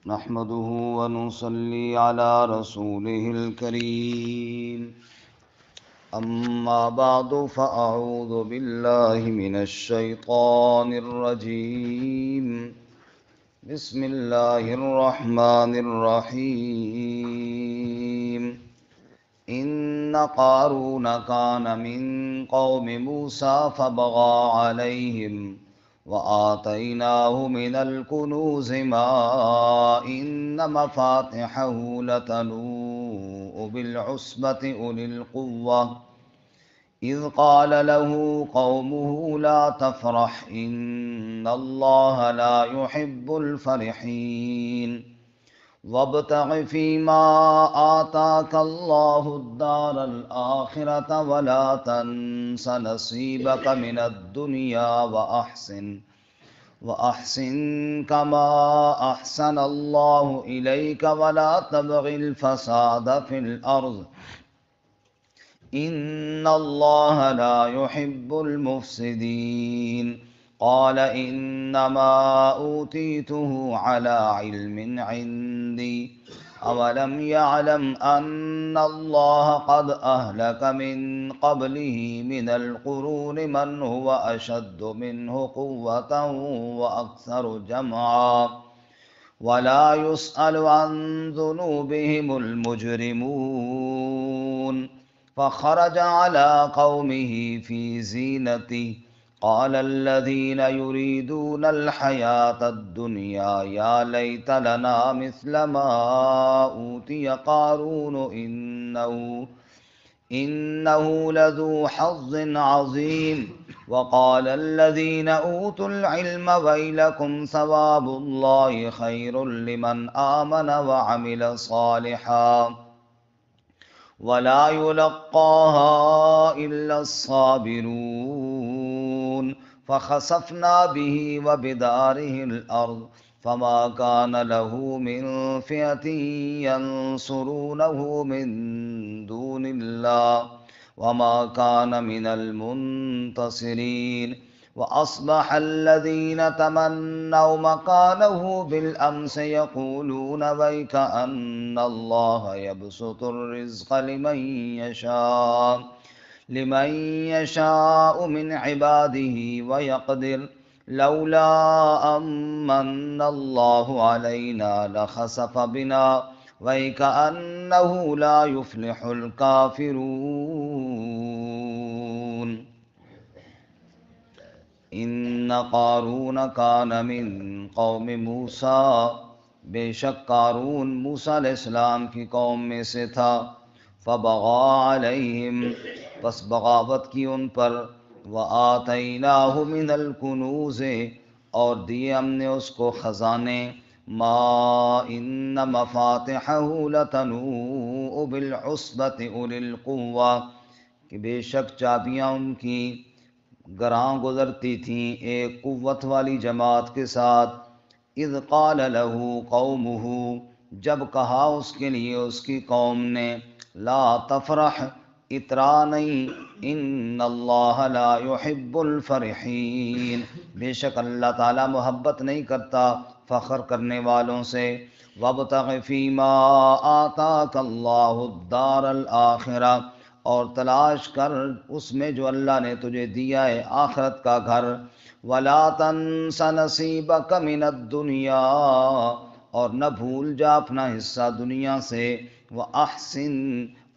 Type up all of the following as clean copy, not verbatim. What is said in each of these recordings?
نحمده ونصلي على رسوله الكريم أما بعد فأعوذ بالله من الشيطان الرجيم بسم الله الرحمن الرحيم إن قارون كان من قوم موسى فبغى عليهم وآتيناه من الكنوز ما إن مفاتحه لتنوء بالعصبة أولي القوة إذ قال له قومه لا تفرح إن الله لا يحب الفرحين وابتغ فيما آتاك الله الدار الآخرة ولا تنس نصيبك من الدنيا وأحسن كما أحسن الله إليك ولا تبغ الفساد في الأرض إن الله لا يحب المفسدين قال إنما أوتيته على علم عندي أولم يعلم أن الله قد أهلك من قبله من القرون من هو أشد منه قوة وأكثر جمعا ولا يسأل عن ذنوبهم المجرمون فخرج على قومه في زينته قال الذين يريدون الحياة الدنيا يا ليت لنا مثل ما أوتي قارون إنه لذو حظ عظيم وقال الذين أوتوا العلم ويلكم ثواب الله خير لمن آمن وعمل صالحا ولا يلقاها إلا الصابرون فخسفنا به وبداره الأرض فما كان له من فئة ينصرونه من دون الله وما كان من المنتصرين وأصبح الذين تمنوا مكانه بالأمس يقولون ويك أن الله يبسط الرزق لمن يشاء من عباده ويقدر لولا أمن الله علينا لخسف بنا ويكأنه لا يفلح الكافرون ان قارون کان من قوم موسیٰ، بے شک قارون موسیٰ علیہ السلام کی قوم میں سے تھا، فبغى علیہم پس بغاوت کی ان پر، وآتیناہ من الکنوز اور دیے ہم نے اس کو خزانے، ما ان مفاتحہ لتنوء بالعصبۃ اولي القوہ کہ بے شک چابیاں ان کی گراں گزرتی تھیں ایک قوت والی جماعت کے ساتھ۔ اذ قال له قومه جب کہا اس کے لیے اس کی قوم نے، لا تفرح اترا نہیں، ان اللہ لا يحب الفرحین بے شک اللہ تعالی محبت نہیں کرتا فخر کرنے والوں سے۔ وابتغ فیما آتاک اللہ الدار الآخرہ اور تلاش کر اس میں جو اللہ نے تجھے دیا ہے آخرت کا گھر، ولا تنس نصیبک من الدنیا اور نہ بھول جا اپنا حصہ دنیا سے، واحسن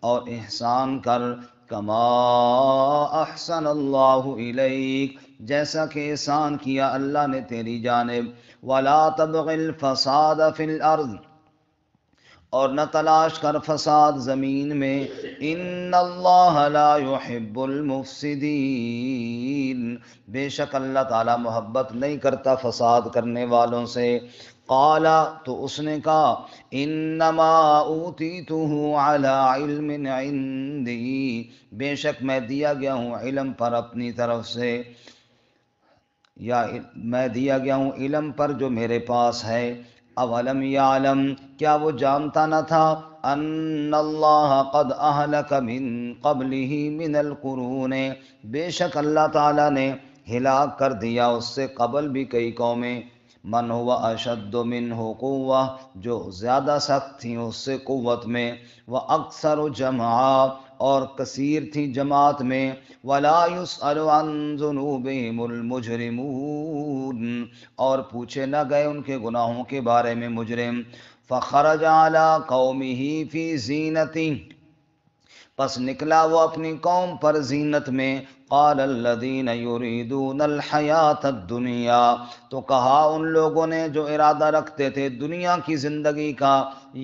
اور احسان کر، کما احسن اللہ الیک جیسا کہ احسان کیا اللہ نے تیری جانب، ولا تبغ الفساد فی الارض اور نہ تلاش کر فساد زمین میں، ان اللہ لا يحب المفسدین بے شک اللہ تعالی محبت نہیں کرتا فساد کرنے والوں سے۔ قال تو اس نے کہا، انما اوتیتہ علی علم عندی بے شک میں دیا گیا ہوں علم پر اپنی طرف سے، یا میں دیا گیا ہوں علم پر جو میرے پاس ہے۔ اولم یعلم کیا وہ جانتا نہ تھا، ان اللہ قد اہلک من قبلہ من القرون بے شک اللہ تعالی نے ہلاک کر دیا اس سے قبل بھی کئی قومیں، من هو اشد منه قوة، جو زیادہ سخت تھیں اس سے قوت میں، واکثر جمعا، اور کثیر تھی جماعت میں، ولا يسأل عن ذنوبهم المجرمون، اور پوچھے نہ گئے ان کے گناہوں کے بارے میں مجرم۔ فخرج على قومه في زینتی، پس نکلا وہ اپنی قوم پر زینت میں۔ قال الذین یریدون الحیاۃ الدنیا، تو کہا ان لوگوں نے جو ارادہ رکھتے تھے دنیا کی زندگی کا،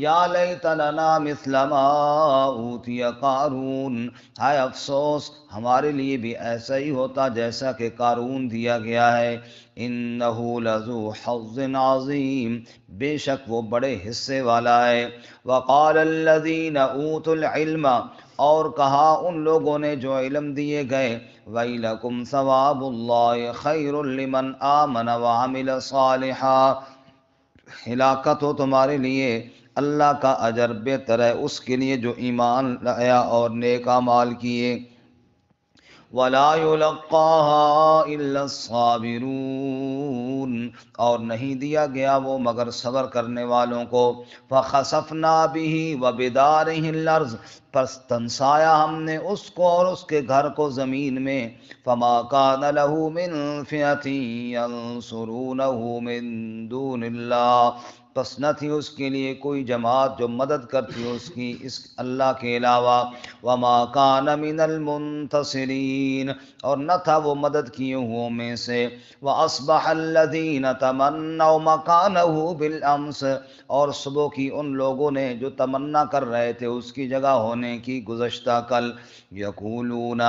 یا لیت لنا مثل ما اوتی قارون، ہائے افسوس ہمارے لیے بھی ایسا ہی ہوتا جیسا کہ قارون دیا گیا ہے۔ انہ لذو حظ عظیم، بے شک وہ بڑے حصے والا ہے۔ وقال الذین اوتوا العلم، اور کہا ان لوگوں نے جو علم دیے گئے، ویلکم ثواب اللہ خیر لمن آمن وعمل صالحا، ہلاکت ہو تمہارے لیے، اللہ کا اجر بہتر ہے اس کے لیے جو ایمان لایا اور نیک اعمال کیے۔ ولا يلقاها الا الصابرون، اور نہیں دیا گیا وہ مگر صبر کرنے والوں کو۔ فخسفنا به وبداره الارض، پس تنسایا ہم نے اس کو اور اس کے گھر کو زمین میں۔ فما كان له من فئة ينصرونه من دون اللہ، پس نہ تھی اس کے لیے کوئی جماعت جو مدد کرتی اس کی اس اللہ کے علاوہ۔ وما كان من المنتصرین، اور نہ تھا وہ مدد کیے ہوں میں سے۔ واصبح الذین تمنوا مکانہ بالامس، اور صبح کی ان لوگوں نے جو تمنا کر رہے تھے اس کی جگہ ہونے کی گزشتہ کل، یقولون،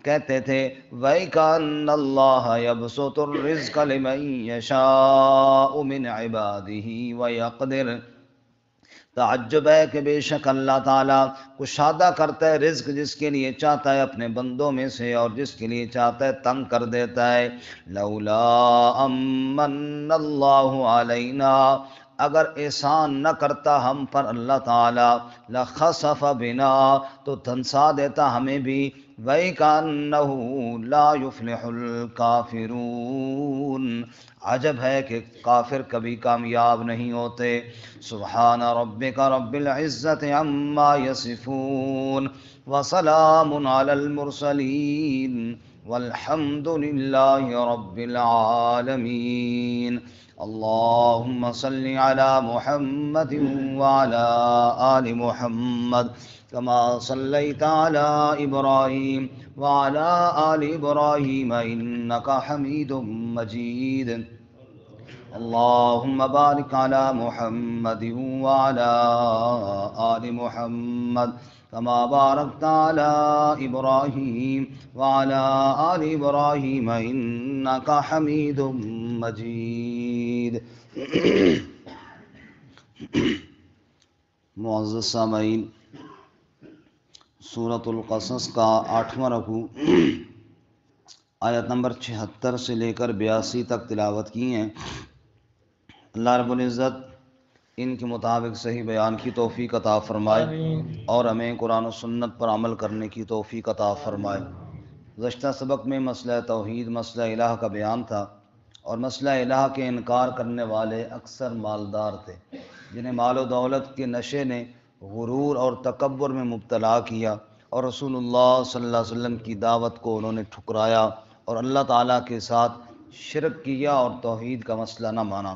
کہتے تھے، وَإِكَأَنَّ اللَّهَ يَبْسُطُ الرِّزْقَ لِمَن يَشَاءُ مِنْ عِبَادِهِ وَيَقْدِرُ، تعجب ہے کہ بے شک اللہ تعالیٰ کشادہ کرتا ہے رزق جس کے لیے چاہتا ہے اپنے بندوں میں سے، اور جس کے لیے چاہتا ہے تنگ کر دیتا ہے۔ لولا امن اللہ علینا، اگر احسان نہ کرتا ہم پر اللہ تعالیٰ، لخسف بنا، تو دھنسا دیتا ہمیں بھی۔ وَإِكَأَنَّهُ لَا يُفْلِحُ الْكَافِرُونَ، عجب ہے کہ کافر کبھی کامیاب نہیں ہوتے۔ سبحان ربک رب العزت عما یصفون، وسلام علی المرسلین، والحمد للہ رب العالمین۔ اللہم صل علی محمد وعلی آل محمد کما صلیت علی ابراہیم وعلی آل ابراہیم انک حمید مجید۔ اللہم بارک علی محمد وعلی آل محمد کما بارکت علی ابراہیم وعلی آل ابراہیم انک حمید مجید۔ معزز سامعین، سورۃ القصص کا 8واں رکوع آیت نمبر 76 سے لے کر 82 تک تلاوت کی ہیں۔ اللہ رب العزت ان کے مطابق صحیح بیان کی توفیق عطا فرمائے اور ہمیں قرآن و سنت پر عمل کرنے کی توفیق عطا فرمائے۔ گزشتہ سبق میں مسئلہ توحید، مسئلہ الہ کا بیان تھا، اور مسئلہ الہ کے انکار کرنے والے اکثر مالدار تھے، جنہیں مال و دولت کے نشے نے غرور اور تکبر میں مبتلا کیا، اور رسول اللہ صلی اللہ علیہ وسلم کی دعوت کو انہوں نے ٹھکرایا اور اللہ تعالیٰ کے ساتھ شرک کیا اور توحید کا مسئلہ نہ مانا۔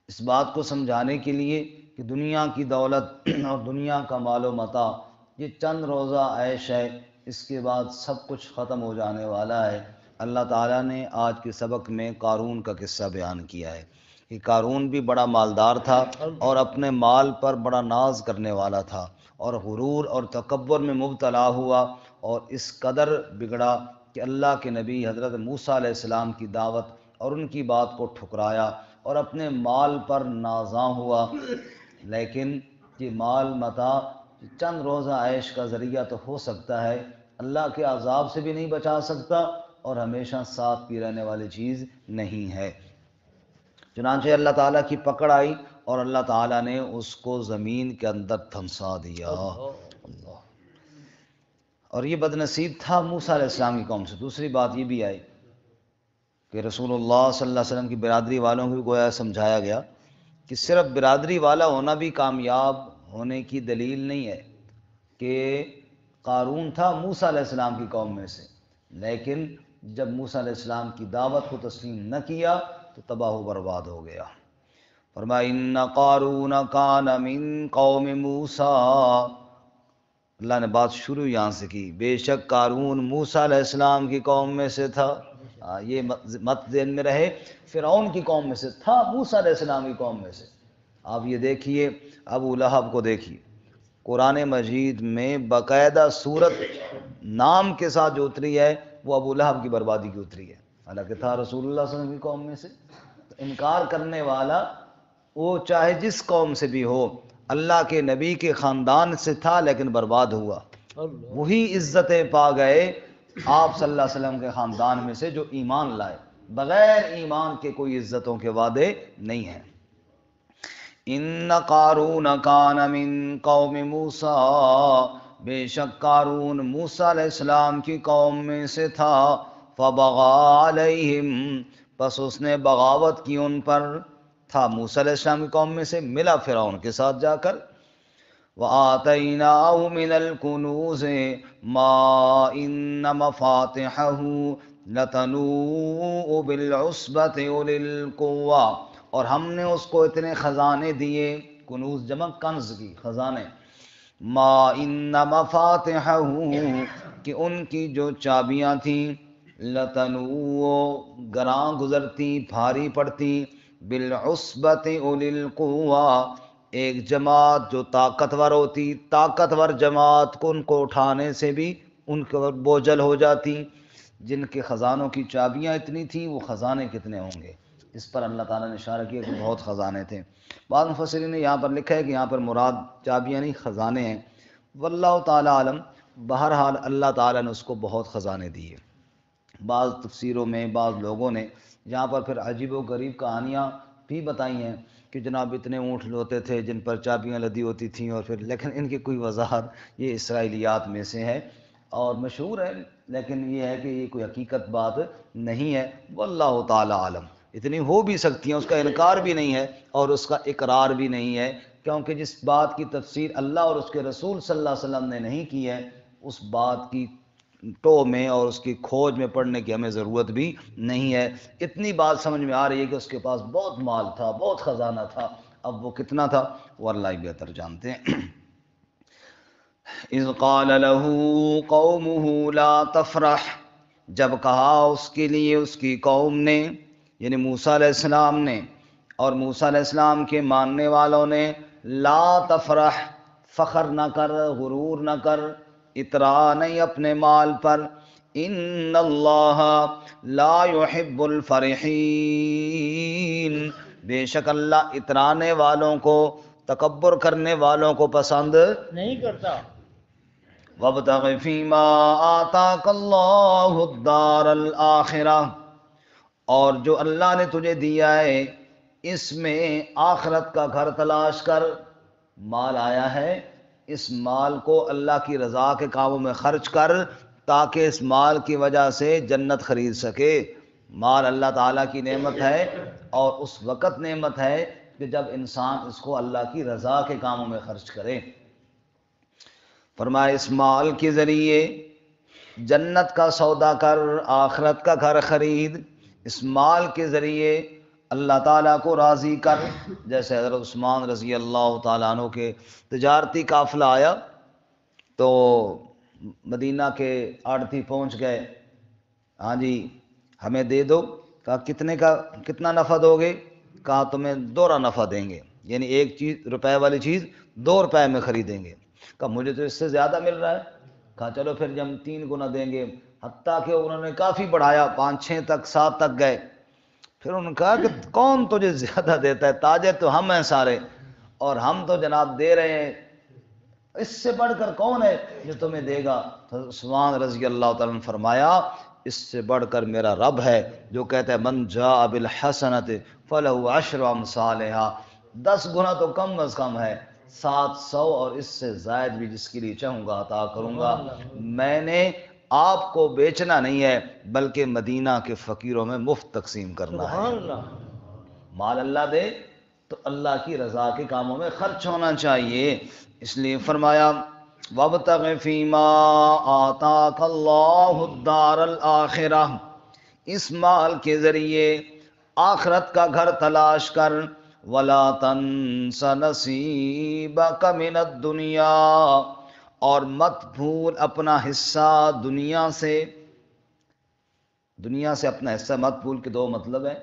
اس بات کو سمجھانے کے لیے کہ دنیا کی دولت اور دنیا کا مال و متاع یہ چند روزہ عیش ہے، اس کے بعد سب کچھ ختم ہو جانے والا ہے، اللہ تعالیٰ نے آج کے سبق میں قارون کا قصہ بیان کیا ہے کہ قارون بھی بڑا مالدار تھا اور اپنے مال پر بڑا ناز کرنے والا تھا، اور غرور اور تکبر میں مبتلا ہوا، اور اس قدر بگڑا کہ اللہ کے نبی حضرت موسیٰ علیہ السلام کی دعوت اور ان کی بات کو ٹھکرایا اور اپنے مال پر نازاں ہوا۔ لیکن یہ مال متاع چند روزہ عیش کا ذریعہ تو ہو سکتا ہے، اللہ کے عذاب سے بھی نہیں بچا سکتا اور ہمیشہ ساتھ بھی رہنے والی چیز نہیں ہے۔ چنانچہ اللہ تعالیٰ کی پکڑ آئی اور اللہ تعالیٰ نے اس کو زمین کے اندر دھنسا دیا۔ اللہ، اور یہ بد نصیب تھا موسیٰ علیہ السلام کی قوم سے۔ دوسری بات یہ بھی آئی کہ رسول اللہ صلی اللہ علیہ وسلم کی برادری والوں کو بھی گویا سمجھایا گیا کہ صرف برادری والا ہونا بھی کامیاب ہونے کی دلیل نہیں ہے، کہ قارون تھا موسیٰ علیہ السلام کی قوم میں سے، لیکن جب موسیٰ علیہ السلام کی دعوت کو تسلیم نہ کیا تو تباہ و برباد ہو گیا۔ فرمایا ان قارون کان من قوم موسیٰ، اللہ نے بات شروع یہاں سے کی، بے شک قارون موسیٰ علیہ السلام کی قوم میں سے تھا۔ یہ مت ذہن میں رہے، فرعون کی قوم میں سے تھا، موسیٰ علیہ السلام کی قوم میں سے۔ آپ یہ دیکھیے ابو لہب کو دیکھیے، قرآن مجید میں باقاعدہ صورت نام کے ساتھ جو اتری ہے وہ ابو لہب کی بربادی کی اتری ہے، حالانکہ تھا رسول اللہ صلی اللہ علیہ وسلم کی قوم میں سے۔ تو انکار کرنے والا وہ چاہے جس قوم سے بھی ہو، اللہ کے نبی کے خاندان سے تھا لیکن برباد ہوا، وہی عزتیں پا گئے آپ صلی اللہ علیہ وسلم کے خاندان میں سے جو ایمان لائے، بغیر ایمان کے کوئی عزتوں کے وعدے نہیں ہیں۔ ان قارون کان من قوم موسیٰ، بے شک قارون موسیٰ علیہ السلام کی قوم میں سے تھا، فبغى علیہم، پس اس نے بغاوت کی ان پر، تھا موسیٰ علیہ السلام کی قوم میں سے، ملا فرعون کے ساتھ جا کر۔ وَآتَيْنَاهُ مِنَ الْكُنُوزِ مَا إِنَّ مَفَاتِحَهُ لَتَنُوءُ بِالْعُصْبَةِ أُولِي الْقُوَّةِ، اور ہم نے اس کو اتنے خزانے دیے، کنوز جمع کنز کی، خزانے، ما ان مفاتحہ، کہ ان کی جو چابیاں تھیں، لتنوء، گراں گزرتی، بھاری پڑتی، بالعصبۃ اولی القوہ، ایک جماعت جو طاقتور ہوتی، طاقتور جماعت کو ان کو اٹھانے سے بھی ان کو بوجھل ہو جاتی۔ جن کے خزانوں کی چابیاں اتنی تھیں وہ خزانے کتنے ہوں گے؟ اس پر اللہ تعالیٰ نے اشارہ کیا کہ بہت خزانے تھے۔ بعض مفسرین نے یہاں پر لکھا ہے کہ یہاں پر مراد چابیاں نہیں خزانے ہیں، واللہ تعالیٰ عالم۔ بہرحال اللہ تعالیٰ نے اس کو بہت خزانے دیے۔ بعض تفسیروں میں بعض لوگوں نے یہاں پر پھر عجیب و غریب کہانیاں بھی بتائی ہیں کہ جناب اتنے اونٹ ہوتے تھے جن پر چابیاں لدی ہوتی تھیں، اور پھر لیکن ان کی کوئی وضاحت یہ اسرائیلیات میں سے ہے اور مشہور ہے، لیکن یہ ہے کہ یہ کوئی حقیقت بات نہیں ہے، واللہ تعالیٰ عالم۔ اتنی ہو بھی سکتی ہیں، اس کا انکار بھی نہیں ہے اور اس کا اقرار بھی نہیں ہے، کیونکہ جس بات کی تفسیر اللہ اور اس کے رسول صلی اللہ علیہ وسلم نے نہیں کی ہے، اس بات کی ٹو میں اور اس کی کھوج میں پڑھنے کی ہمیں ضرورت بھی نہیں ہے۔ اتنی بات سمجھ میں آ رہی ہے کہ اس کے پاس بہت مال تھا، بہت خزانہ تھا، اب وہ کتنا تھا وہ اللہ ہی بہتر جانتے ہیں۔ اذ قال له قومه لا تفرح، جب کہا اس کے لیے اس کی قوم نے، یعنی موسیٰ علیہ السلام نے اور موسیٰ علیہ السلام کے ماننے والوں نے، لا تفرح، فخر نہ کر، غرور نہ کر، اطراء نہیں اپنے مال پر، ان اللہ لا يحب الفرحین، بے شک اللہ اترانے والوں کو، تکبر کرنے والوں کو پسند نہیں کرتا۔ وابتغ فیما آتاک اللہ الدار الآخرہ، اور جو اللہ نے تجھے دیا ہے اس میں آخرت کا گھر تلاش کر۔ مال آیا ہے، اس مال کو اللہ کی رضا کے کاموں میں خرچ کر تاکہ اس مال کی وجہ سے جنت خرید سکے۔ مال اللہ تعالیٰ کی نعمت ہے، اور اس وقت نعمت ہے کہ جب انسان اس کو اللہ کی رضا کے کاموں میں خرچ کرے۔ فرمایا اس مال کے ذریعے جنت کا سودا کر، آخرت کا گھر خرید، اس مال کے ذریعے اللہ تعالیٰ کو راضی کر۔ جیسے حضرت عثمان رضی اللہ تعالیٰ عنہ کے تجارتی قافلہ آیا تو مدینہ کے آڑتی پہنچ گئے، ہاں جی ہمیں دے دو، کہا کتنا نفع دو گے؟ کہا تمہیں دوہرا نفع دیں گے، یعنی ایک چیز روپے والی چیز 2 روپے میں خریدیں گے۔ کہا مجھے تو اس سے زیادہ مل رہا ہے۔ کہا چلو پھر ہم 3 گنا دیں گے، حتیٰ کہ انہوں نے کافی بڑھایا، 5 6 تک 7 تک گئے۔ پھر انہوں نے کہا کہ کون تجھے زیادہ دیتا ہے؟ تاجر تو ہم ہیں سارے، اور ہم تو جناب دے رہے ہیں، اس سے بڑھ کر کون ہے جو تمہیں دے گا؟ تو عثمان رضی اللہ تعالیٰ نے فرمایا اس سے بڑھ کر میرا رب ہے جو کہتا ہے من جاء بالحسنۃ فلہ عشر امثالھا، 10 گنا تو کم از کم ہے، 700 اور اس سے زائد بھی جس کے لیے چاہوں گا عطا کروں گا۔ میں نے آپ کو بیچنا نہیں ہے بلکہ مدینہ کے فقیروں میں مفت تقسیم کرنا ہے۔ مال اللہ دے تو اللہ کی رضا کے کاموں میں خرچ ہونا چاہیے۔ اس لیے فرمایا وَابْتَغِ فِي مَا آتَاكَ اللَّهُ الدَّارَ الْآخِرَةَ، اس مال کے ذریعے آخرت کا گھر تلاش کر، وَلَا تَنْسَ نَصِيبَكَ مِنَ الدُّنْيَا، اور مت بھول اپنا حصہ دنیا سے۔ دنیا سے اپنا حصہ مت بھول کے دو مطلب ہے۔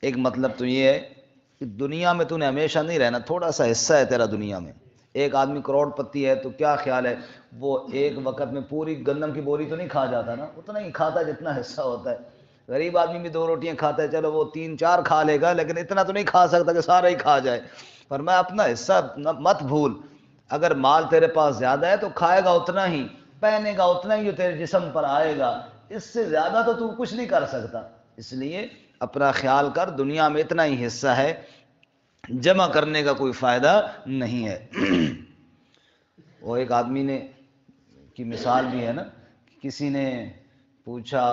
ایک مطلب تو یہ ہے کہ دنیا میں تو نے ہمیشہ نہیں رہنا، تھوڑا سا حصہ ہے تیرا دنیا میں۔ ایک آدمی کروڑ پتی ہے تو کیا خیال ہے وہ ایک وقت میں پوری گندم کی بوری تو نہیں کھا جاتا نا، اتنا ہی کھاتا جتنا حصہ ہوتا ہے۔ غریب آدمی بھی 2 روٹیاں کھاتا ہے، چلو وہ 3-4 کھا لے گا، لیکن اتنا تو نہیں کھا سکتا کہ سارا ہی کھا جائے۔ فرمایا اپنا حصہ مت بھول۔ اگر مال تیرے پاس زیادہ ہے تو کھائے گا اتنا ہی، پہنے گا اتنا ہی جو تیرے جسم پر آئے گا، اس سے زیادہ تو کچھ نہیں کر سکتا۔ اس لیے اپنا خیال کر، دنیا میں اتنا ہی حصہ ہے، جمع کرنے کا کوئی فائدہ نہیں ہے۔ وہ ایک آدمی نے کی مثال بھی ہے نا، کسی نے پوچھا،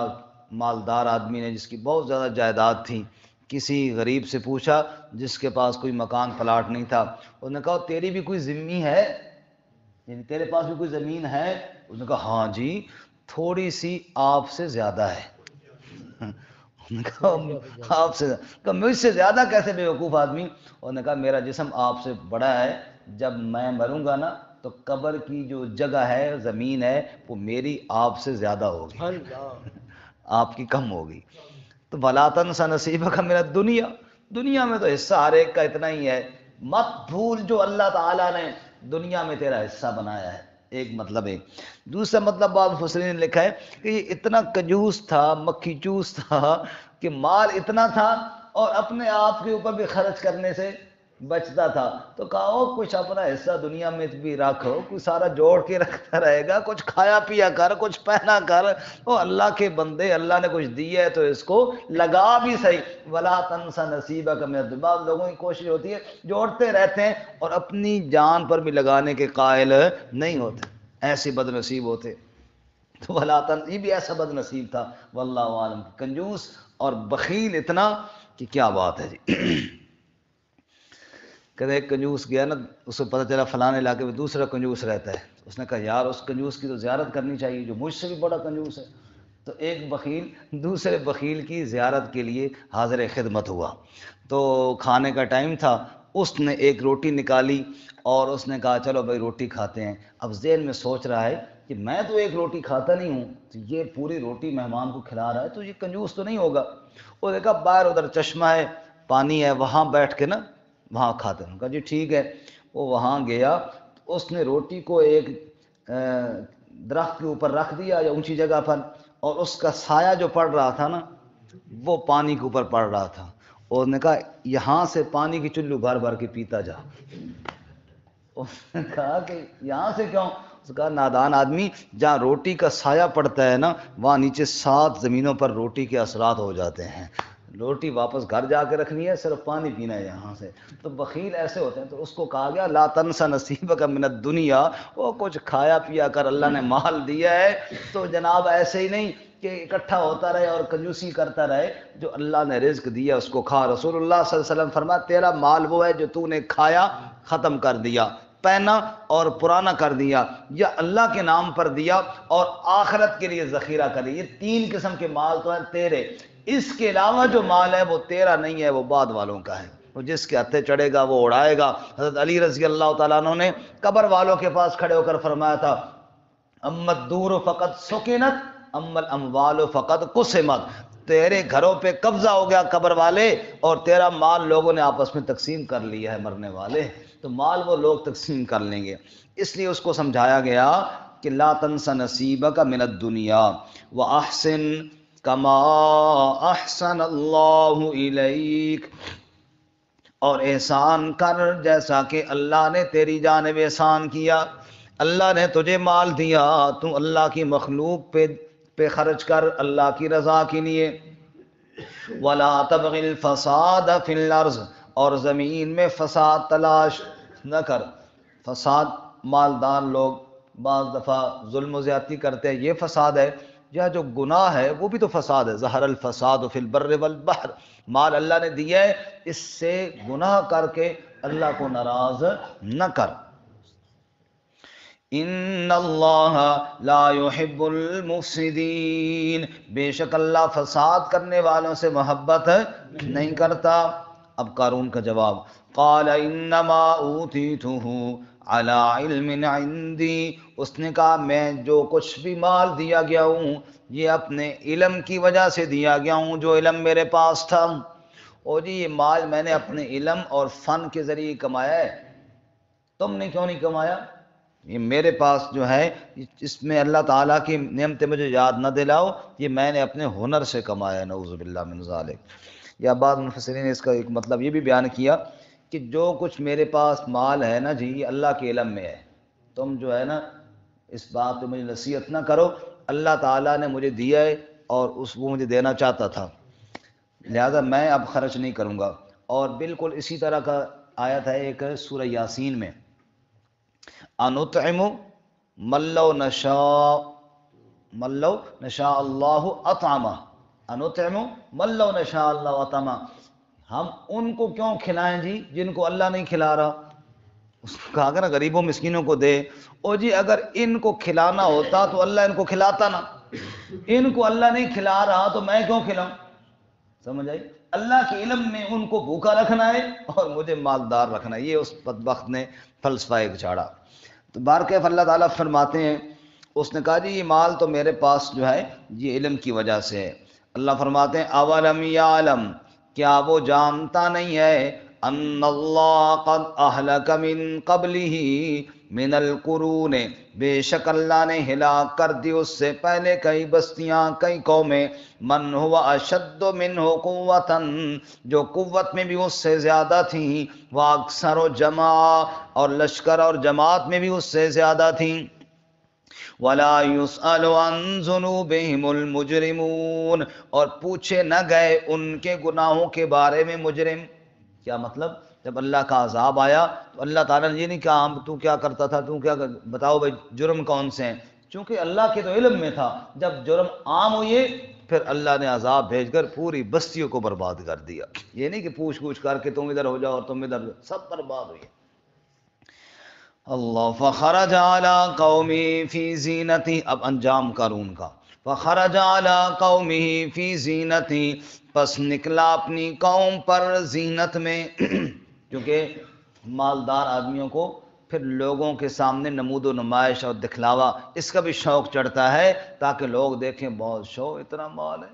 مالدار آدمی نے جس کی بہت زیادہ جائیداد تھی، کسی غریب سے پوچھا جس کے پاس کوئی مکان پلاٹ نہیں تھا، انہوں نے کہا تیری بھی کوئی زمین ہے، یعنی تیرے پاس بھی کوئی زمین ہے؟ اس نے کہا ہاں جی تھوڑی سی آپ سے زیادہ ہے۔ آپ سے کہا مجھ سے زیادہ کیسے بے وقوف آدمی؟ انہوں نے کہا میرا جسم آپ سے بڑا ہے، جب میں مروں گا نا تو قبر کی جو جگہ ہے، زمین ہے، وہ میری آپ سے زیادہ ہوگی، آپ کی کم ہوگی۔ تو وَلَا تَنْسَ نَصِيبَكَ مِنَ الدُّنْيَا، دنیا میں تو حصہ ہر ایک کا اتنا ہی ہے، مت بھول جو اللہ تعالیٰ نے دنیا میں تیرا حصہ بنایا ہے۔ ایک مطلب ہے۔ دوسرا مطلب بعض مفسرین نے لکھا ہے کہ یہ اتنا کنجوس تھا، مکھی چوس تھا کہ مال اتنا تھا اور اپنے آپ کے اوپر بھی خرچ کرنے سے بچتا تھا، تو کہو کچھ اپنا حصہ دنیا میں بھی رکھو، کوئی سارا جوڑ کے رکھتا رہے گا، کچھ کھایا پیا کر، کچھ پہنا کر، وہ اللہ کے بندے، اللہ نے کچھ دیا ہے تو اس کو لگا بھی صحیح۔ وَلَا تَنْسَ نَصِيبَكَ مِنَ الدُّنْيَا، بعض لوگوں کی کوشش ہوتی ہے جوڑتے رہتے ہیں اور اپنی جان پر بھی لگانے کے قائل نہیں ہوتے، ایسے بد نصیب ہوتے۔ تو وَلَا تَنْسَ، یہ بھی ایسا بد نصیب تھا واللہ عالم، کنجوس اور بخیل اتنا کہ کیا بات ہے جی۔ کہتے ایک کنجوس گیا نا، اس کو پتہ چلا فلاں علاقے میں دوسرا کنجوس رہتا ہے، اس نے کہا یار اس کنجوس کی تو زیارت کرنی چاہیے جو مجھ سے بھی بڑا کنجوس ہے۔ تو ایک بخیل دوسرے بخیل کی زیارت کے لیے حاضر خدمت ہوا، تو کھانے کا ٹائم تھا، اس نے ایک روٹی نکالی اور اس نے کہا چلو بھائی روٹی کھاتے ہیں۔ اب ذہن میں سوچ رہا ہے کہ میں تو ایک روٹی کھاتا نہیں ہوں، تو یہ پوری روٹی مہمان کو کھلا رہا ہے تو یہ کنجوس تو نہیں ہوگا۔ وہ دیکھا باہر ادھر چشمہ ہے، پانی ہے، وہاں بیٹھ کے نا وہاں کھاتے ہیں۔ کہا جی ٹھیک ہے۔ وہ وہاں گیا، اس نے روٹی کو ایک درخت کے اوپر رکھ دیا یا اونچی جگہ پر، اور اس کا سایہ جو پڑ رہا تھا نا وہ پانی کے اوپر پڑ رہا تھا، اور نے کہا یہاں سے پانی کی چلو بھر بھر کے پیتا جا۔ اس نے کہا کہ یہاں سے کیوں؟ اس نے کہا نادان آدمی، جہاں روٹی کا سایہ پڑتا ہے نا وہاں نیچے 7 زمینوں پر روٹی کے اثرات ہو جاتے ہیں، روٹی واپس گھر جا کے رکھنی ہے، صرف پانی پینا ہے یہاں سے۔ تو بخیل ایسے ہوتے ہیں، تو اس کو کہا گیا لا تنس نصیبک من الدنیا، وہ کچھ کھایا پیا کر، اللہ نے مال دیا ہے تو جناب ایسے ہی نہیں کہ اکٹھا ہوتا رہے اور کنجوسی کرتا رہے، جو اللہ نے رزق دیا اس کو کھا۔ رسول اللہ صلی اللہ علیہ وسلم فرمایا تیرا مال وہ ہے جو تو نے کھایا ختم کر دیا، پہنا اور پرانا کر دیا، یا اللہ کے نام پر دیا اور آخرت کے لیے ذخیرہ کر دیا۔ یہ 3 قسم کے مال تو ہیں تیرے، اس کے علاوہ جو مال ہے وہ تیرا نہیں ہے، وہ بعد والوں کا ہے، وہ جس کے ہتھے چڑھے گا وہ اڑائے گا۔ حضرت علی رضی اللہ تعالیٰ عنہ نے قبر والوں کے پاس کھڑے ہو کر فرمایا تھا اما الدور فقط سکنت اما الاموال فقط قسمت، تیرے گھروں پہ قبضہ ہو گیا قبر والے، اور تیرا مال لوگوں نے آپس میں تقسیم کر لیا ہے مرنے والے، تو مال وہ لوگ تقسیم کر لیں گے۔ اس لیے اس کو سمجھایا گیا کہ لا تنس نصیبک من الدنیا واحسن کما احسن اللہ الیک، اور احسان کر جیسا کہ اللہ نے تیری جانب احسان کیا۔ اللہ نے تجھے مال دیا، تو اللہ کی مخلوق پہ خرچ کر اللہ کی رضا کے لیے۔ وَلَا تَبْغِ الْفَسَادَ فِي الْأَرْضِ، اور زمین میں فساد تلاش نہ کر۔ فساد، مالدار لوگ بعض دفعہ ظلم و زیادتی کرتے ہیں، یہ فساد ہے، یا جو گناہ ہے وہ بھی تو فساد ہے. ظہر الفساد فی البر والبحر، مال اللہ نے دیا ہے، اس سے گناہ کر کے اللہ کو ناراض نہ کر. ان اللہ لا يحب المفسدین، بے شک اللہ فساد کرنے والوں سے محبت نہیں کرتا. اب قارون کا جواب، قال انما اوتیتہ علی علم عندی، اس نے کہا میں جو کچھ بھی مال دیا گیا ہوں یہ اپنے علم کی وجہ سے دیا گیا ہوں، جو علم میرے پاس تھا. اور جی یہ مال میں نے اپنے علم اور فن کے ذریعے کمایا ہے، تم نے کیوں نہیں کمایا؟ یہ میرے پاس جو ہے، اس میں اللہ تعالیٰ کی نعمتیں مجھے یاد نہ دلاؤ، یہ میں نے اپنے ہنر سے کمایا ہے. نعوذ باللہ من ذالک. یا بعض مفسرین نے اس کا ایک مطلب یہ بھی بیان کیا کہ جو کچھ میرے پاس مال ہے نا جی، یہ اللہ کے علم میں ہے، تم جو ہے نا اس بات پہ مجھے نصیحت نہ کرو، اللہ تعالیٰ نے مجھے دیا ہے اور وہ مجھے دینا چاہتا تھا، لہذا میں اب خرچ نہیں کروں گا. اور بالکل اسی طرح کا آیت ہے ایک سورہ یاسین میں، انطعم من لو نشاء اللہ اطعمہ، انطعم من لو نشاء اللہ اطعمہ، ہم ان کو کیوں کھلائیں جی جن کو اللہ نہیں کھلا رہا. اس کو کہا کہ نا غریبوں مسکینوں کو دے. اور جی اگر ان کو کھلانا ہوتا تو اللہ ان کو کھلاتا نا، ان کو اللہ نہیں کھلا رہا تو میں کیوں کھلاؤں؟ سمجھ آئی؟ اللہ کے علم میں ان کو بھوکا رکھنا ہے اور مجھے مالدار رکھنا ہے. یہ اس بدبخت نے فلسفہ ایک جھاڑا. تو بارکیف اللہ تعالیٰ فرماتے ہیں، اس نے کہا جی یہ مال تو میرے پاس جو ہے یہ علم کی وجہ سے ہے. اللہ فرماتے ہیں اولم یعلم، کیا وہ جانتا نہیں ہے، ان اللہ قد اہلک من قبلہ من القرون، بے شک اللہ نے ہلاک کر دی اس سے پہلے کئی بستیاں، کئی قومیں، من ہوا اشد منہ قوتا، جو قوت میں بھی اس سے زیادہ تھیں، واکثر و جمع، اور لشکر اور جماعت میں بھی اس سے زیادہ تھیں. وَلَا يُسْأَلُ عَنْ ذُنُوبِهِمُ الْمُجْرِمُونَ، اور پوچھے نہ گئے ان کے گناہوں کے بارے میں مجرم. کیا مطلب؟ جب اللہ کا عذاب آیا تو اللہ تعالیٰ نے یہ نہیں کہا تو کیا کرتا تھا، تو کیا بتاؤ بھائی جرم کون سے ہیں، چونکہ اللہ کے تو علم میں تھا. جب جرم عام ہوئے پھر اللہ نے عذاب بھیج کر پوری بستیوں کو برباد کر دیا. یہ نہیں کہ پوچھ پوچھ کر کے تم ادھر ہو جاؤ اور تم ادھر، سب برباد ہوئے. اللہ فخرج علی قومی فی زینتی، اب انجام قارون کا. فخرج علی قومی فی زینتی، پس نکلا اپنی قوم پر زینت میں. کیونکہ مالدار آدمیوں کو پھر لوگوں کے سامنے نمود و نمائش اور دکھلاوا اس کا بھی شوق چڑھتا ہے، تاکہ لوگ دیکھیں بہت شوق، اتنا مال ہے،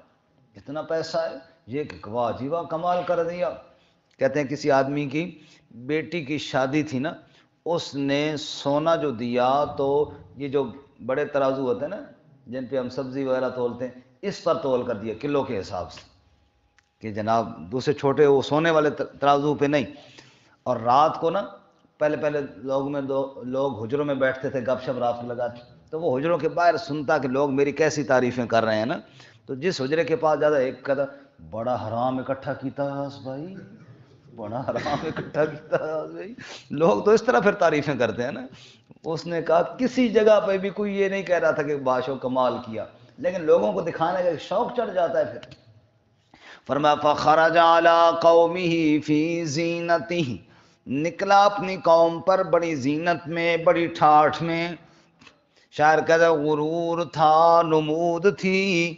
اتنا پیسہ ہے، یہ واہ جی واہ کمال کر دیا. کہتے ہیں کسی آدمی کی بیٹی کی شادی تھی نا، اس نے سونا جو دیا تو یہ جو بڑے ترازو ہوتے ہیں نا جن پہ ہم سبزی وغیرہ تولتے ہیں، اس پر تول کر دیا کلو کے حساب سے، کہ جناب دوسرے چھوٹے وہ سونے والے ترازو پہ نہیں. اور رات کو نا پہلے لوگ حجروں میں بیٹھتے تھے، گپ شپ رات کو لگاتے، تو وہ حجروں کے باہر سنتا کہ لوگ میری کیسی تعریفیں کر رہے ہیں نا. تو جس حجرے کے پاس زیادہ ایک کہتا بڑا حرام اکٹھا کیتا ہے بھائی، بڑا حرام اکٹھا کیتا ہے بھائی. لوگ تو اس طرح پھر تعریفیں کرتے ہیں نا. اس نے کہا کسی جگہ پہ بھی کوئی یہ نہیں کہہ رہا تھا کہ بادشاہ کمال کیا، لیکن لوگوں کو دکھانے کا شوق چڑھ جاتا ہے. پھر فرمایا فخرج علی قومہ فی زینتہ، نکلا اپنی قوم پر بڑی زینت میں، بڑی ٹھاٹھ میں. شاعر کہتا غرور تھا نمود تھی،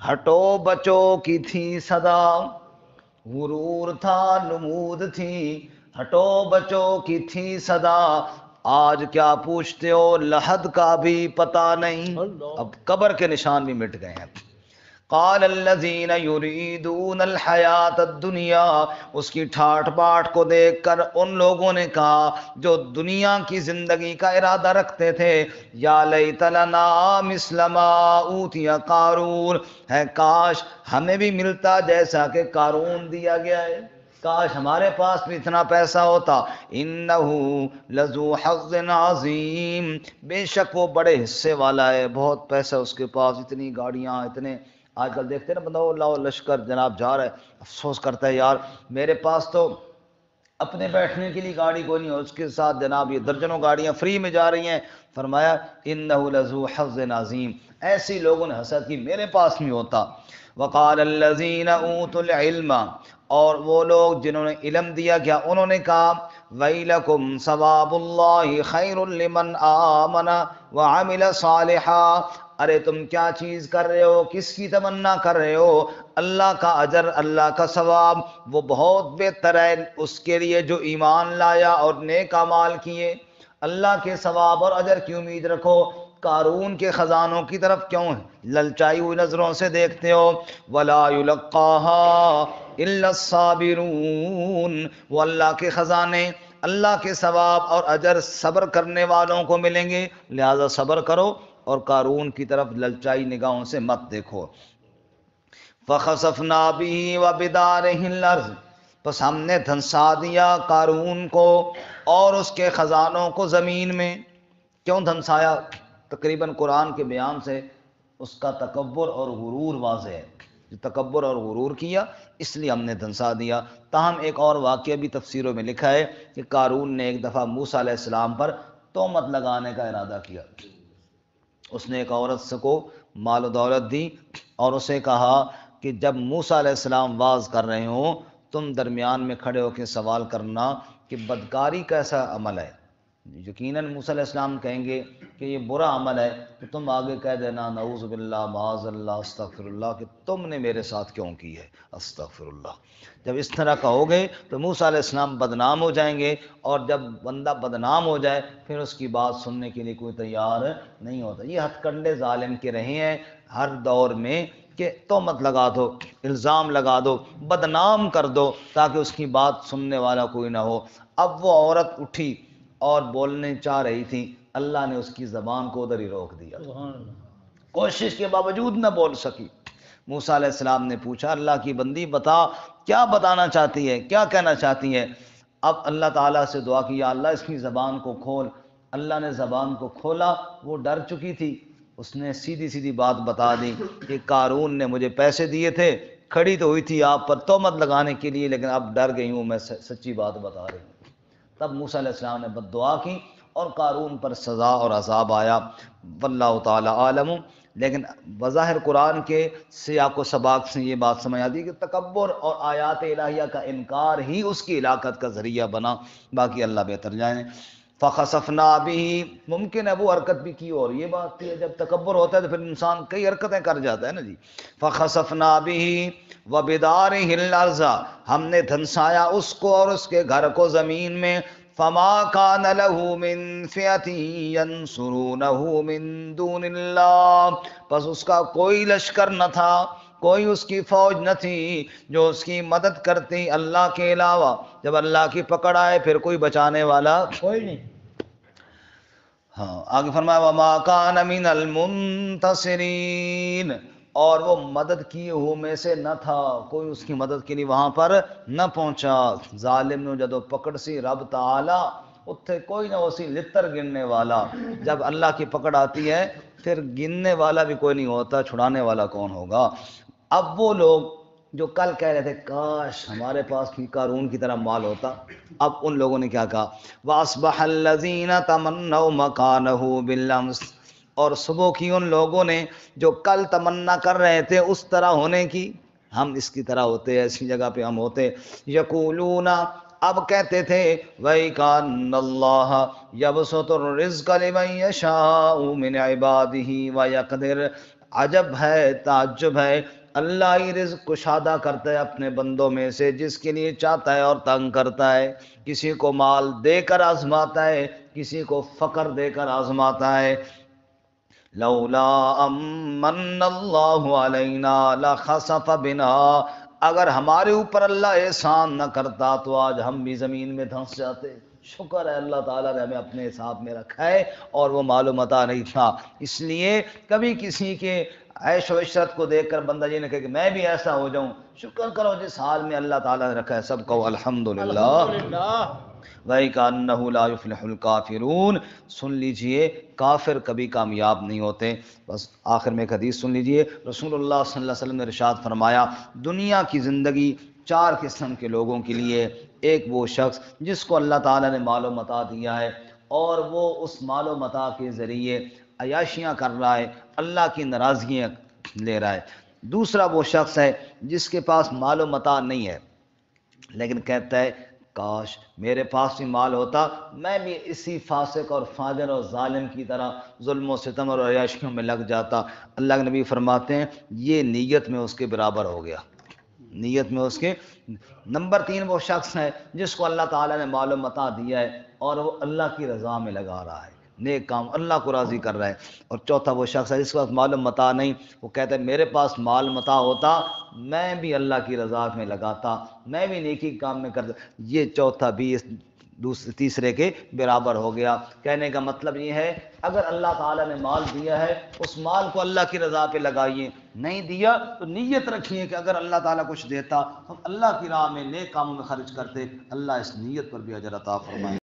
ہٹو بچو کی تھی صدا. غرور تھا نمود تھی، ہٹو بچو کی تھی صدا. آج کیا پوچھتے ہو لحد کا بھی پتہ نہیں. اب قبر کے نشان بھی مٹ گئے ہیں. قال الذین یریدون الحیات الدنیا، اس کی ٹھاٹ باٹ کو دیکھ کر ان لوگوں نے کہا جو دنیا کی زندگی کا ارادہ رکھتے تھے، یا لیت لنا مثل ما اوتی قارون، ہے کاش ہمیں بھی ملتا جیسا کہ قارون دیا گیا ہے، کاش ہمارے پاس بھی اتنا پیسہ ہوتا. انہ لذو حظ عظیم، بے شک وہ بڑے حصے والا ہے، بہت پیسہ اس کے پاس، اتنی گاڑیاں، اتنے. آج کل دیکھتے ہیں نا بندہ لاؤ لشکر جناب جا رہا ہے، افسوس کرتا ہے یار میرے پاس تو اپنے بیٹھنے کے لیے گاڑی کوئی نہیں ہے، اس کے ساتھ جناب یہ درجنوں گاڑیاں فری میں جا رہی ہیں۔ فرمایا انہ لذو حظ عظیم، ایسی لوگوں نے حسد کی میرے پاس نہیں ہوتا۔ وقال الذین اوتوا العلم، اور وہ لوگ جنہوں نے علم دیا کیا انہوں نے کہا ویلکم ثواب اللہ خیر لمن آمن وعمل صالحا، ارے تم کیا چیز کر رہے ہو، کس کی تمنا کر رہے ہو؟ اللہ کا اجر، اللہ کا ثواب وہ بہت بہتر ہے اس کے لیے جو ایمان لایا اور نیک اعمال کیے۔ اللہ کے ثواب اور اجر کی امید رکھو، قارون کے خزانوں کی طرف کیوں للچائی ہوئی نظروں سے دیکھتے ہو؟ ولا یلقاها الا الصابرون، وہ اللہ کے خزانے، اللہ کے ثواب اور اجر صبر کرنے والوں کو ملیں گے، لہذا صبر کرو اور قارون کی طرف للچائی نگاہوں سے مت دیکھو۔ فخسفنا به وبداره الارض، بس ہم نے دھنسا دیا قارون کو اور اس کے خزانوں کو زمین میں۔ کیوں دھنسایا؟ تقریباً قرآن کے بیان سے اس کا تکبر اور غرور واضح ہے، جو تکبر اور غرور کیا اس لیے ہم نے دھنسا دیا۔ تاہم ایک اور واقعہ بھی تفسیروں میں لکھا ہے کہ قارون نے ایک دفعہ موسیٰ علیہ السلام پر تہمت لگانے کا ارادہ کیا۔ اس نے ایک عورت کو مال و دولت دی اور اسے کہا کہ جب موسیٰ علیہ السلام واعظ کر رہے ہوں تم درمیان میں کھڑے ہو کے سوال کرنا کہ بدکاری کیسا عمل ہے۔ یقیناً موسیٰ علیہ السلام کہیں گے کہ یہ برا عمل ہے، تو تم آگے کہہ دینا نعوذ باللہ معاذ اللہ استغفر اللہ، کہ تم نے میرے ساتھ کیوں کی ہے، استغفر اللہ۔ جب اس طرح کہو گے تو موسیٰ علیہ السلام بدنام ہو جائیں گے، اور جب بندہ بدنام ہو جائے پھر اس کی بات سننے کے لیے کوئی تیار نہیں ہوتا۔ یہ ہتھ کنڈے ظالم کے رہے ہیں ہر دور میں کہ تہمت لگا دو، الزام لگا دو، بدنام کر دو تاکہ اس کی بات سننے والا کوئی نہ ہو۔ اب وہ عورت اٹھی اور بولنے چاہ رہی تھی، اللہ نے اس کی زبان کو ادھر ہی روک دیا، کوشش کے باوجود نہ بول سکی۔ موسیٰ علیہ السلام نے پوچھا اللہ کی بندی بتا کیا بتانا چاہتی ہے، کیا کہنا چاہتی ہے؟ اب اللہ تعالیٰ سے دعا کی یا اللہ اس کی زبان کو کھول۔ اللہ نے زبان کو کھولا، وہ ڈر چکی تھی، اس نے سیدھی سیدھی بات بتا دی کہ قارون نے مجھے پیسے دیے تھے، کھڑی تو ہوئی تھی آپ پر تہمت لگانے کے لیے، لیکن اب ڈر گئی ہوں، میں سچی بات بتا رہی ہوں۔ تب موسیٰ علیہ السلام نے بد دعا کی اور قارون پر سزا اور عذاب آیا، واللہ تعالی عالم۔ لیکن بظاہر قرآن کے سیاق و سباق سے یہ بات سمجھ آتی ہے کہ تکبر اور آیات الہیہ کا انکار ہی اس کی ہلاکت کا ذریعہ بنا، باقی اللہ بہتر جانے۔ فخسفنا به، ممکن ہے وہ حرکت بھی کی، اور یہ بات تھی جب تکبر ہوتا ہے تو پھر انسان کئی حرکتیں کر جاتا ہے نا جی۔ فخسفنا به وبداره الارض، ہم نے دھنسایا اس کو اور اس کے گھر کو زمین میں۔ فما كان له من فئة ينصرونه من دون اللہ، پس اس کا کوئی لشکر نہ تھا، کوئی اس کی فوج نہ تھی جو اس کی مدد کرتی اللہ کے علاوہ۔ جب اللہ کی پکڑ آئے پھر کوئی بچانے والا کوئی نہیں۔ ہاں آگے فرمایا وما كان من المنتصرین، اور وہ مدد کیے ہوئے میں سے نہ تھا، کوئی اس کی مدد کے لیے وہاں پر نہ پہنچا۔ ظالم نے جدو پکڑ سی رب تعالی اتھے کوئی نہ اسی لتر گننے والا، جب اللہ کی پکڑ آتی ہے پھر گننے والا بھی کوئی نہیں ہوتا، چھڑانے والا کون ہوگا؟ اب وہ لوگ جو کل کہہ رہے تھے کاش ہمارے پاس بھی قارون کی طرح مال ہوتا، اب ان لوگوں نے کیا کہا وَأَصْبَحَ الَّذِينَ تَمَنَّوْا مَكَانَهُ بِالْأَمْسِ، اور صبح کی ان لوگوں نے جو کل تمنا کر رہے تھے اس طرح ہونے کی، ہم اس کی طرح ہوتے، ایسی جگہ پہ ہم ہوتے، یقولون، اب کہتے تھے وَإِكَانَ اللَّهَ يَبْسُطُ الرِّزْقَ لِمَن يَشَاءُ مِنْ عِبَادِهِ وَيَقْدِرُ، عجب ہے، تعجب ہے، اللہ ہی رزق کشادہ کرتا ہے اپنے بندوں میں سے جس کے لیے چاہتا ہے اور تنگ کرتا ہے، کسی کو مال دے کر آزماتا ہے، کسی کو فقر دے کر آزماتا ہے۔ لولا امن اللہ علینا لخسف بنا، اگر ہمارے اوپر اللہ احسان نہ کرتا تو آج ہم بھی زمین میں دھنس جاتے۔ شکر ہے اللہ تعالیٰ نے ہمیں اپنے حساب میں رکھا ہے اور وہ معلوم عطا نہیں تھا، اس لیے کبھی کسی کے عیش و عشرت کو دیکھ کر بندہ یہ نہ کہے کہ میں بھی ایسا ہو جاؤں، شکر کرو جس حال میں اللہ تعالیٰ نے رکھا ہے، سب کو الحمدللہ۔ وَإِكَانَّهُ لَا يُفْلِحُ الْكَافِرُونَ، سن لیجئے کافر کبھی کامیاب نہیں ہوتے۔ بس آخر میں ایک حدیث سن لیجئے، رسول اللہ صلی اللہ علیہ وسلم نے ارشاد فرمایا دنیا کی زندگی چار قسم کے لوگوں کے لیے، ایک وہ شخص جس کو اللہ تعالیٰ نے مال و متاع دیا ہے اور وہ اس مال و متاع کے ذریعے عیاشیاں کر رہا ہے، اللہ کی ناراضگیاں لے رہا ہے۔ دوسرا وہ شخص ہے جس کے پاس مال و متاع نہیں ہے لیکن کہتا ہے کاش میرے پاس بھی مال ہوتا، میں بھی اسی فاسق اور فاجر اور ظالم کی طرح ظلم و ستم اور عیاشیوں میں لگ جاتا۔ اللہ کے نبی فرماتے ہیں یہ نیت میں اس کے برابر ہو گیا، نیت میں اس کے۔ نمبر 3 وہ شخص ہے جس کو اللہ تعالیٰ نے مال و متاع دیا ہے اور وہ اللہ کی رضا میں لگا رہا ہے، نیک کام اللہ کو راضی کر رہا ہے۔ اور چوتھا وہ شخص ہے جس کے پاس مال و متاع نہیں، وہ کہتا ہے میرے پاس مال متاع ہوتا میں بھی اللہ کی رضا میں لگاتا، میں بھی نیکی کام میں کرتا۔ یہ چوتھا بھی اس تیسرے کے برابر ہو گیا۔ کہنے کا مطلب یہ ہے اگر اللہ تعالیٰ نے مال دیا ہے اس مال کو اللہ کی رضا پہ لگائیے، نہیں دیا تو نیت رکھیے کہ اگر اللہ تعالیٰ کچھ دیتا ہم اللہ کی راہ میں نیک کاموں میں خرچ کرتے، اللہ اس نیت پر بھی اجر عطا فرمائے۔